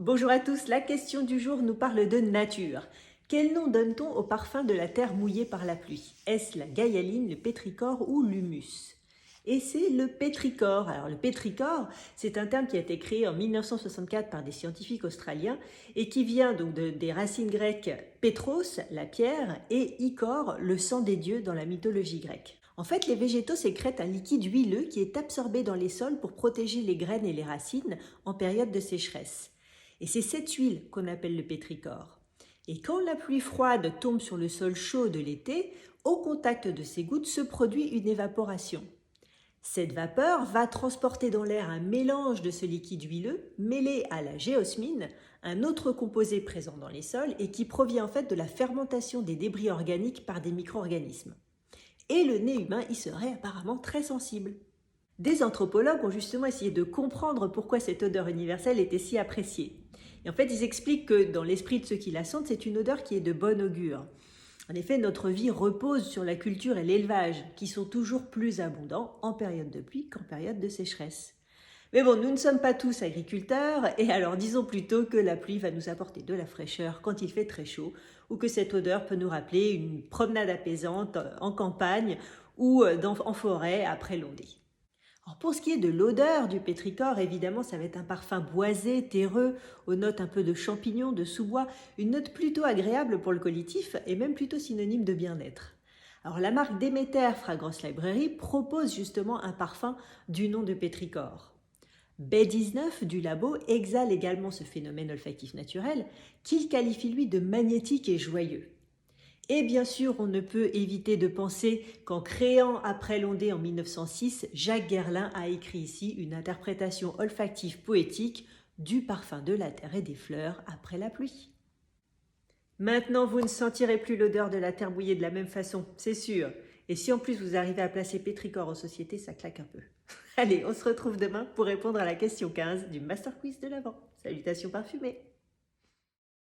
Bonjour à tous, la question du jour nous parle de nature. Quel nom donne-t-on au parfum de la terre mouillée par la pluie? Est-ce la gaïaline, le pétrichor ou l'humus? Et c'est le pétrichor. Alors le pétrichor, c'est un terme qui a été créé en 1964 par des scientifiques australiens et qui vient donc des racines grecques pétros, la pierre, et ichor, le sang des dieux dans la mythologie grecque. En fait, les végétaux sécrètent un liquide huileux qui est absorbé dans les sols pour protéger les graines et les racines en période de sécheresse. Et c'est cette huile qu'on appelle le pétrichor. Et quand la pluie froide tombe sur le sol chaud de l'été, au contact de ces gouttes se produit une évaporation. Cette vapeur va transporter dans l'air un mélange de ce liquide huileux mêlé à la géosmine, un autre composé présent dans les sols et qui provient en fait de la fermentation des débris organiques par des micro-organismes. Et le nez humain y serait apparemment très sensible. Des anthropologues ont justement essayé de comprendre pourquoi cette odeur universelle était si appréciée. Et en fait, ils expliquent que dans l'esprit de ceux qui la sentent, c'est une odeur qui est de bon augure. En effet, notre vie repose sur la culture et l'élevage, qui sont toujours plus abondants en période de pluie qu'en période de sécheresse. Mais bon, nous ne sommes pas tous agriculteurs, et alors disons plutôt que la pluie va nous apporter de la fraîcheur quand il fait très chaud, ou que cette odeur peut nous rappeler une promenade apaisante en campagne ou en forêt après l'ondée. Alors pour ce qui est de l'odeur du pétrichor, évidemment, ça va être un parfum boisé, terreux, aux notes un peu de champignons, de sous-bois, une note plutôt agréable pour le collectif et même plutôt synonyme de bien-être. Alors la marque Demeter Fragrance Library propose justement un parfum du nom de pétrichor. B19 du labo exhale également ce phénomène olfactif naturel qu'il qualifie lui de magnétique et joyeux. Et bien sûr, on ne peut éviter de penser qu'en créant Après l'ondée en 1906, Jacques Guerlain a écrit ici une interprétation olfactive poétique du parfum de la terre et des fleurs après la pluie. Maintenant, vous ne sentirez plus l'odeur de la terre mouillée de la même façon, c'est sûr. Et si en plus vous arrivez à placer pétrichor en société, ça claque un peu. Allez, on se retrouve demain pour répondre à la question 15 du Master Quiz de l'Avent. Salutations parfumées!